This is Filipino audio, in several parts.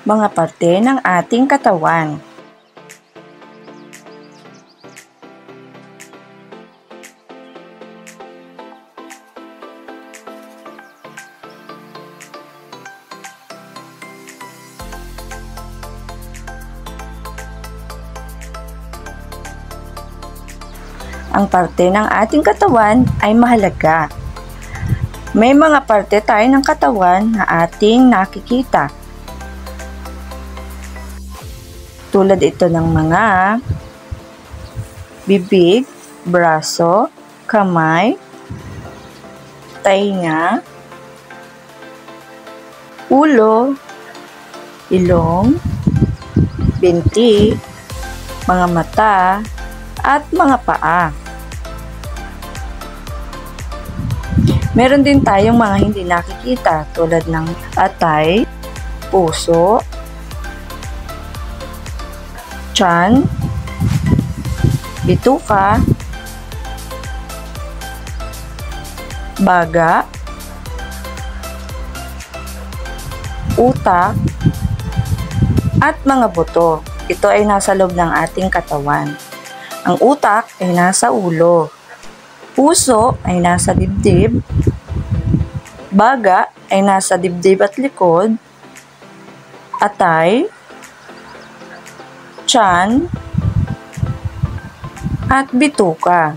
Mga parte ng ating katawan. Ang parte ng ating katawan ay mahalaga. May mga parte tayo ng katawan na ating nakikita. Tulad ito ng mga bibig, braso, kamay, tainga, ulo, ilong, binti, mga mata, at mga paa. Meron din tayong mga hindi nakikita tulad ng atay, puso, tiyan, bituka, baga, utak, at mga buto. Ito ay nasa loob ng ating katawan. Ang utak ay nasa ulo. Puso ay nasa dibdib, baga ay nasa dibdib at likod, atay, tiyan, at bituka.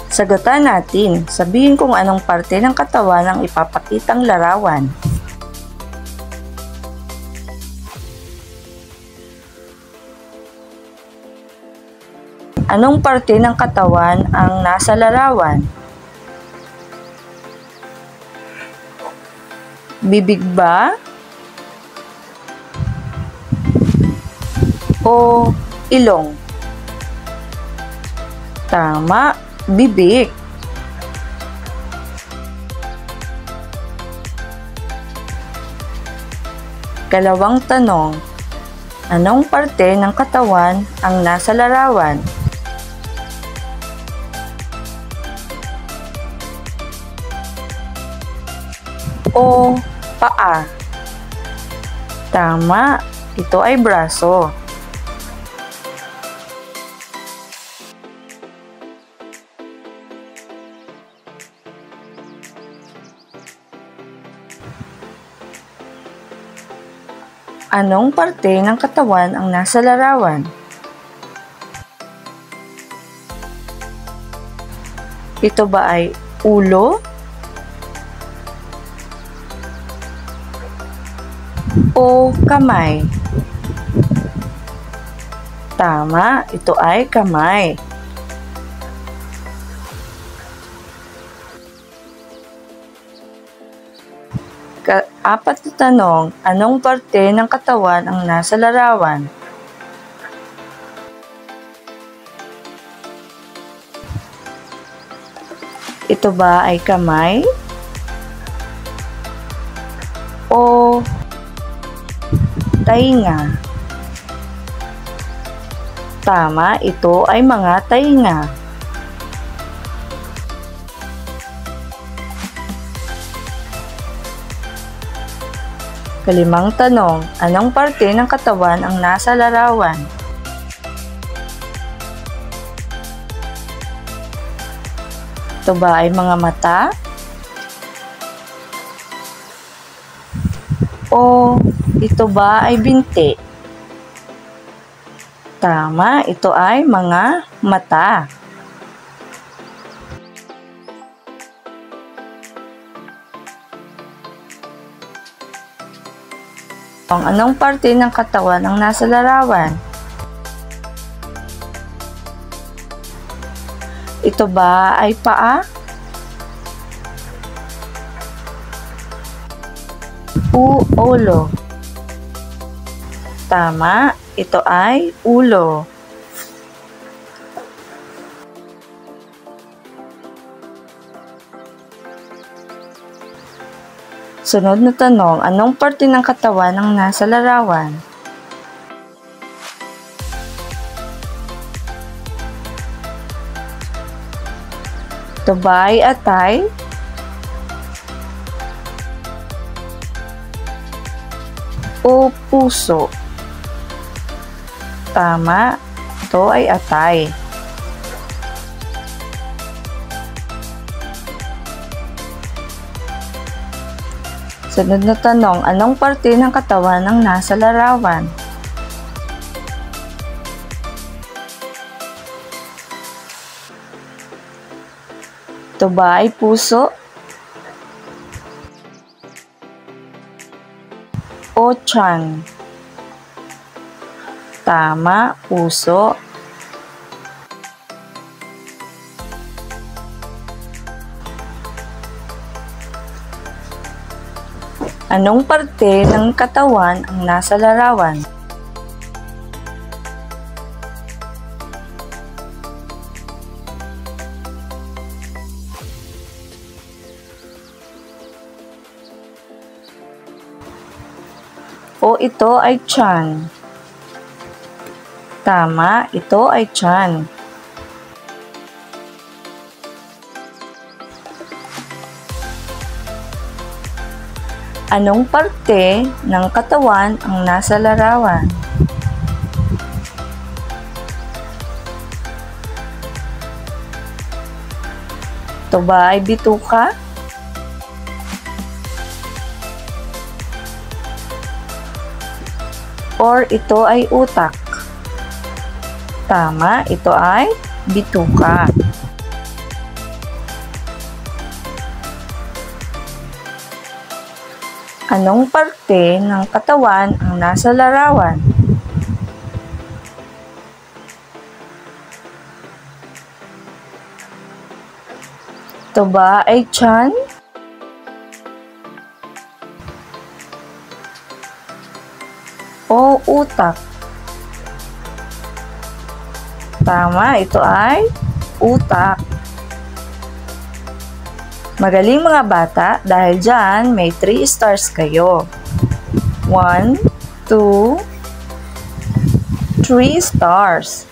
Sagutan natin, sabihin kung anong parte ng katawan ang ipapakitang larawan. Anong parte ng katawan ang nasa larawan? Bibig ba? O ilong? Tama, bibig. Kalawang tanong, anong parte ng katawan ang nasa larawan? O paa? Tama, ito ay braso. Anong parte ng katawan ang nasa larawan? Ito ba ay ulo? O kamay? Tama, ito ay kamay. Apat na tanong, anong parte ng katawan ang nasa larawan? Ito ba ay kamay? O tainga? Tama, ito ay mga tainga. Kalimang tanong, anong parte ng katawan ang nasa larawan? Ito ba ay mga mata? O ito ba ay binti? Tama, ito ay mga mata. Anong parte ng katawan ang nasa larawan? Ito ba ay paa? O ulo? Tama, ito ay ulo. Sunod na tanong, anong parte ng katawan ang nasa larawan? Ito ba ay atay? O puso? Tama, ito ay atay. Sunod na tanong, anong parte ng katawan ang nasa larawan? Ito ba ay puso? O tiyan? Tama, puso. Anong parte ng katawan ang nasa larawan? O ito ay tiyan? Tama, ito ay tiyan. Anong parte ng katawan ang nasa larawan? Ito ba ay bituka? Or ito ay utak? Tama, ito ay bituka. Anong parte ng katawan ang nasa larawan? Ito ba ay tiyan? O utak? Tama, ito ay utak. Magaling mga bata, dahil dyan may 3 stars kayo. 1, 2, 3 stars.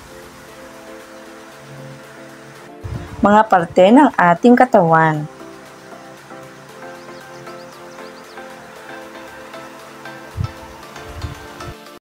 Mga parte ng ating katawan.